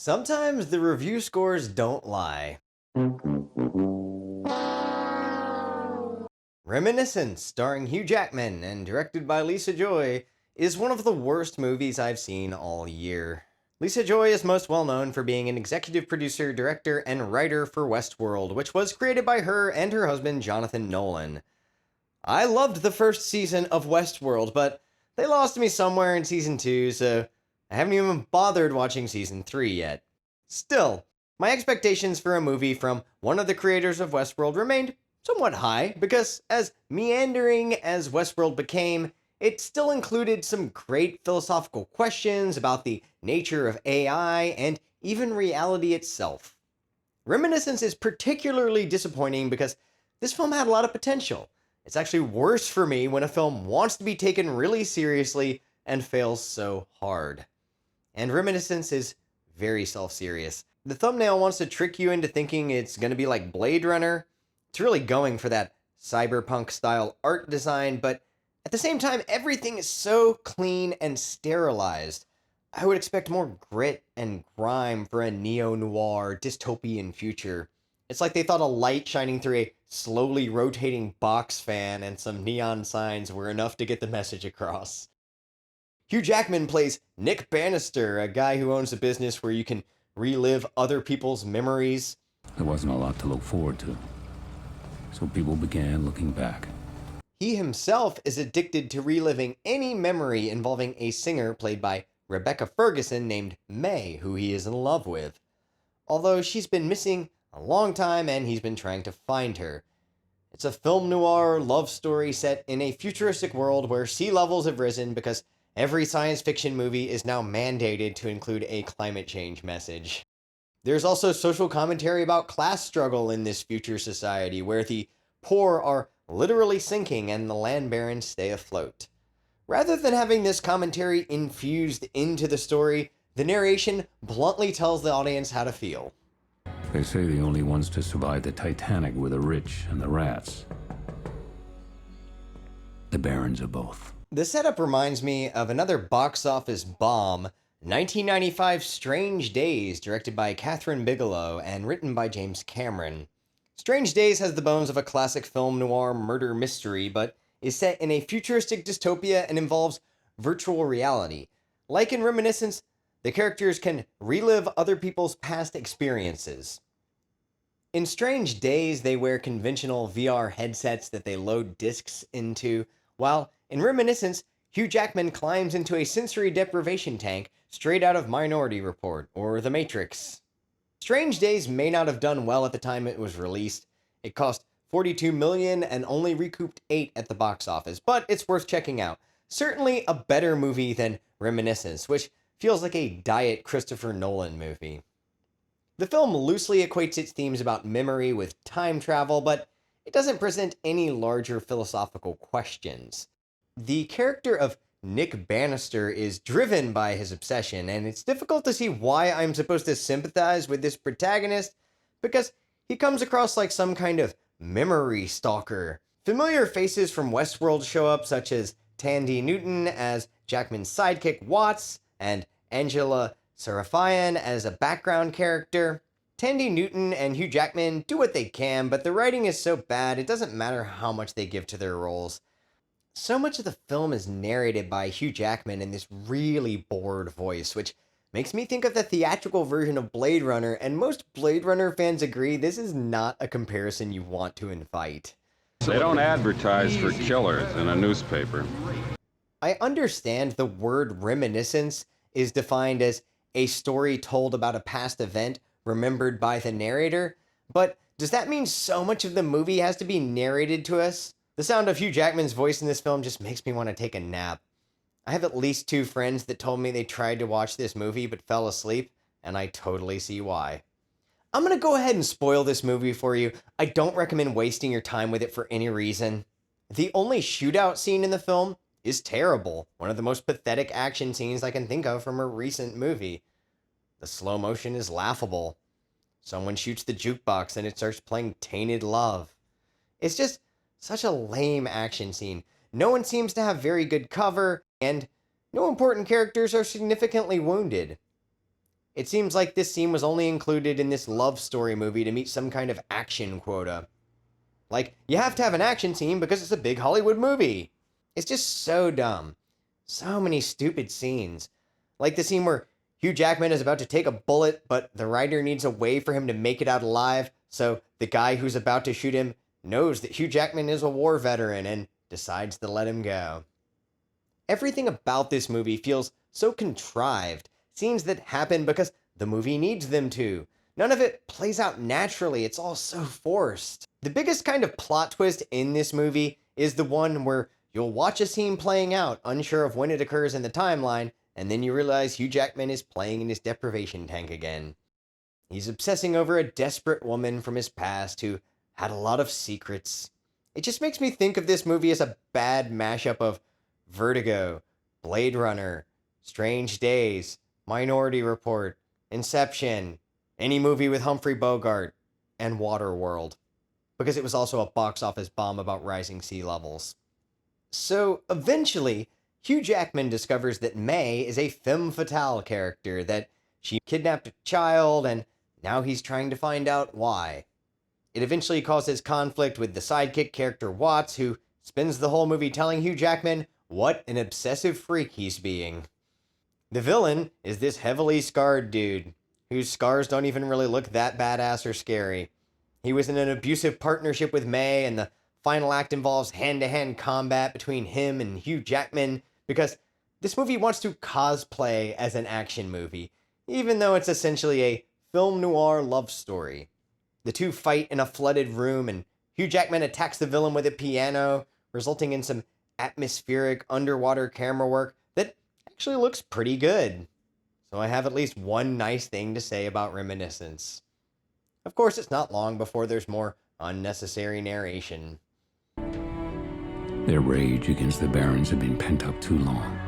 Sometimes the review scores don't lie. Reminiscence, starring Hugh Jackman and directed by Lisa Joy, is one of the worst movies I've seen all year. Lisa Joy is most well known for being an executive producer, director, and writer for Westworld, which was created by her and her husband Jonathan Nolan. I loved the first season of Westworld, but they lost me somewhere in season 2, so I haven't even bothered watching season 3 yet. Still, my expectations for a movie from one of the creators of Westworld remained somewhat high, because as meandering as Westworld became, it still included some great philosophical questions about the nature of AI and even reality itself. Reminiscence is particularly disappointing because this film had a lot of potential. It's actually worse for me when a film wants to be taken really seriously and fails so hard. And Reminiscence is very self-serious. The thumbnail wants to trick you into thinking it's going to be like Blade Runner. It's really going for that cyberpunk-style art design, but at the same time, everything is so clean and sterilized. I would expect more grit and grime for a neo-noir dystopian future. It's like they thought a light shining through a slowly rotating box fan and some neon signs were enough to get the message across. Hugh Jackman plays Nick Bannister, a guy who owns a business where you can relive other people's memories. There wasn't a lot to look forward to, so people began looking back. He himself is addicted to reliving any memory involving a singer played by Rebecca Ferguson named May, who he is in love with. Although she's been missing a long time and he's been trying to find her. It's a film noir love story set in a futuristic world where sea levels have risen because every science fiction movie is now mandated to include a climate change message. There's also social commentary about class struggle in this future society where the poor are literally sinking and the land barons stay afloat. Rather than having this commentary infused into the story, the narration bluntly tells the audience how to feel. They say the only ones to survive the Titanic were the rich and the rats. The barons of both. The setup reminds me of another box office bomb, 1995's Strange Days, directed by Catherine Bigelow and written by James Cameron. Strange Days has the bones of a classic film noir murder mystery, but is set in a futuristic dystopia and involves virtual reality. Like in Reminiscence, the characters can relive other people's past experiences. In Strange Days, they wear conventional VR headsets that they load discs into, while in Reminiscence, Hugh Jackman climbs into a sensory deprivation tank straight out of Minority Report or The Matrix. Strange Days may not have done well at the time it was released. It cost $42 million and only recouped $8 at the box office, but it's worth checking out. Certainly a better movie than Reminiscence, which feels like a diet Christopher Nolan movie. The film loosely equates its themes about memory with time travel, but it doesn't present any larger philosophical questions. The character of Nick Bannister is driven by his obsession, and it's difficult to see why I'm supposed to sympathize with this protagonist, because he comes across like some kind of memory stalker. Familiar faces from Westworld show up, such as Tandy Newton as Jackman's sidekick Watts, and Angela Sarafian as a background character. Tandy Newton and Hugh Jackman do what they can, but the writing is so bad it doesn't matter how much they give to their roles. So much of the film is narrated by Hugh Jackman in this really bored voice, which makes me think of the theatrical version of Blade Runner, and most Blade Runner fans agree this is not a comparison you want to invite. They don't advertise for killers in a newspaper. I understand the word reminiscence is defined as a story told about a past event remembered by the narrator, but does that mean so much of the movie has to be narrated to us? The sound of Hugh Jackman's voice in this film just makes me want to take a nap. I have at least 2 friends that told me they tried to watch this movie but fell asleep, and I totally see why. I'm going to go ahead and spoil this movie for you. I don't recommend wasting your time with it for any reason. The only shootout scene in the film is terrible. One of the most pathetic action scenes I can think of from a recent movie. The slow motion is laughable. Someone shoots the jukebox and it starts playing Tainted Love. It's just such a lame action scene. No one seems to have very good cover, and no important characters are significantly wounded. It seems like this scene was only included in this love story movie to meet some kind of action quota. Like, you have to have an action scene because it's a big Hollywood movie. It's just so dumb. So many stupid scenes. Like the scene where Hugh Jackman is about to take a bullet, but the writer needs a way for him to make it out alive, so the guy who's about to shoot him knows that Hugh Jackman is a war veteran and decides to let him go. Everything about this movie feels so contrived. Scenes that happen because the movie needs them to. None of it plays out naturally. It's all so forced. The biggest kind of plot twist in this movie is the one where you'll watch a scene playing out, unsure of when it occurs in the timeline, and then you realize Hugh Jackman is playing in his deprivation tank again. He's obsessing over a desperate woman from his past who had a lot of secrets. It just makes me think of this movie as a bad mashup of Vertigo, Blade Runner, Strange Days, Minority Report, Inception, any movie with Humphrey Bogart, and Waterworld, because it was also a box office bomb about rising sea levels. So eventually, Hugh Jackman discovers that May is a femme fatale character, that she kidnapped a child, and now he's trying to find out why. It eventually causes conflict with the sidekick character Watts, who spends the whole movie telling Hugh Jackman what an obsessive freak he's being. The villain is this heavily scarred dude, whose scars don't even really look that badass or scary. He was in an abusive partnership with May, and the final act involves hand-to-hand combat between him and Hugh Jackman, because this movie wants to cosplay as an action movie, even though it's essentially a film noir love story. The two fight in a flooded room, and Hugh Jackman attacks the villain with a piano, resulting in some atmospheric underwater camera work that actually looks pretty good. So I have at least one nice thing to say about Reminiscence. Of course, it's not long before there's more unnecessary narration. Their rage against the Barons had been pent up too long.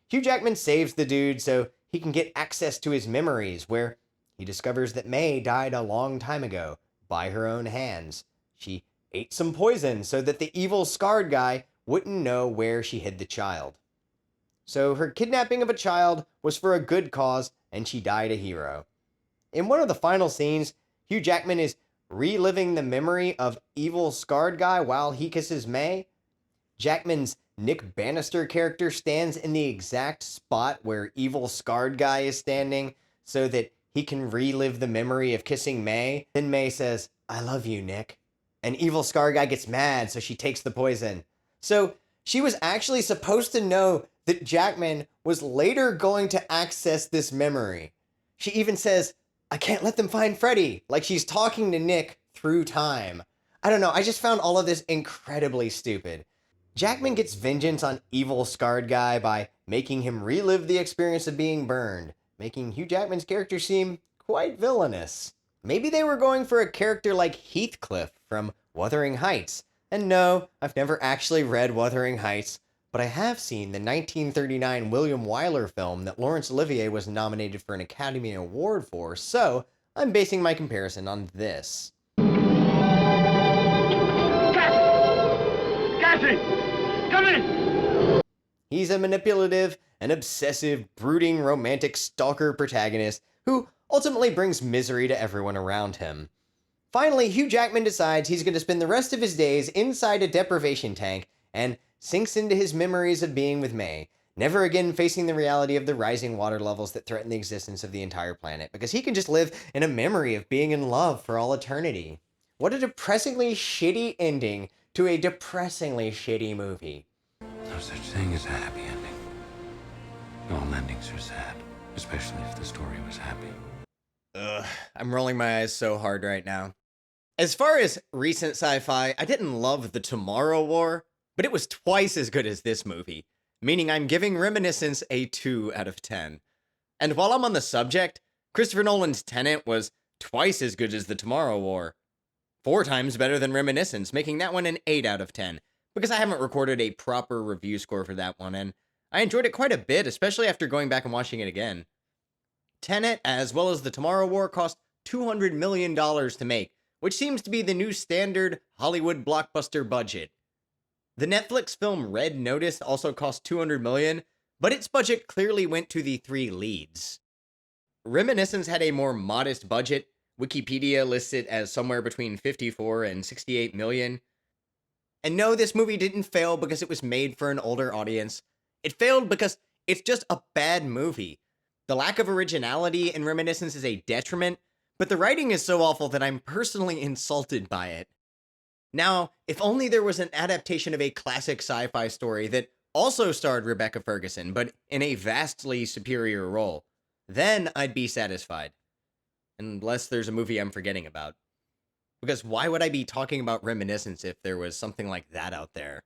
Hugh Jackman saves the dude so he can get access to his memories, where he discovers that May died a long time ago by her own hands. She ate some poison so that the evil scarred guy wouldn't know where she hid the child. So her kidnapping of a child was for a good cause, and she died a hero. In one of the final scenes, Hugh Jackman is reliving the memory of evil scarred guy while he kisses May. Jackman's Nick Bannister character stands in the exact spot where evil scarred guy is standing so that he can relive the memory of kissing May. Then May says, "I love you, Nick." And evil scar guy gets mad, so she takes the poison. So she was actually supposed to know that Jackman was later going to access this memory. She even says, "I can't let them find Freddy," like she's talking to Nick through time. I don't know, I just found all of this incredibly stupid. Jackman gets vengeance on evil scarred guy by making him relive the experience of being burned, making Hugh Jackman's character seem quite villainous. Maybe they were going for a character like Heathcliff from Wuthering Heights. And no, I've never actually read Wuthering Heights, but I have seen the 1939 William Wyler film that Laurence Olivier was nominated for an Academy Award for, so I'm basing my comparison on this. Cassie! Come in! He's a manipulative and obsessive, brooding, romantic stalker protagonist who ultimately brings misery to everyone around him. Finally, Hugh Jackman decides he's going to spend the rest of his days inside a deprivation tank and sinks into his memories of being with May, never again facing the reality of the rising water levels that threaten the existence of the entire planet, because he can just live in a memory of being in love for all eternity. What a depressingly shitty ending to a depressingly shitty movie. No such thing as a happy ending. All endings are sad, especially if the story was happy. Ugh, I'm rolling my eyes so hard right now. As far as recent sci-fi, I didn't love The Tomorrow War, but it was twice as good as this movie, meaning I'm giving Reminiscence a 2 out of 10. And while I'm on the subject, Christopher Nolan's Tenet was twice as good as The Tomorrow War. 4 times better than Reminiscence, making that one an 8 out of 10, because I haven't recorded a proper review score for that one, and I enjoyed it quite a bit, especially after going back and watching it again. Tenet, as well as The Tomorrow War, cost $200 million to make, which seems to be the new standard Hollywood blockbuster budget. The Netflix film Red Notice also cost $200 million, but its budget clearly went to the three leads. Reminiscence had a more modest budget. Wikipedia lists it as somewhere between 54 and 68 million. And no, this movie didn't fail because it was made for an older audience. It failed because it's just a bad movie. The lack of originality in Reminiscence is a detriment, but the writing is so awful that I'm personally insulted by it. Now, if only there was an adaptation of a classic sci-fi story that also starred Rebecca Ferguson, but in a vastly superior role, then I'd be satisfied. Unless there's a movie I'm forgetting about. Because why would I be talking about Reminiscence if there was something like that out there?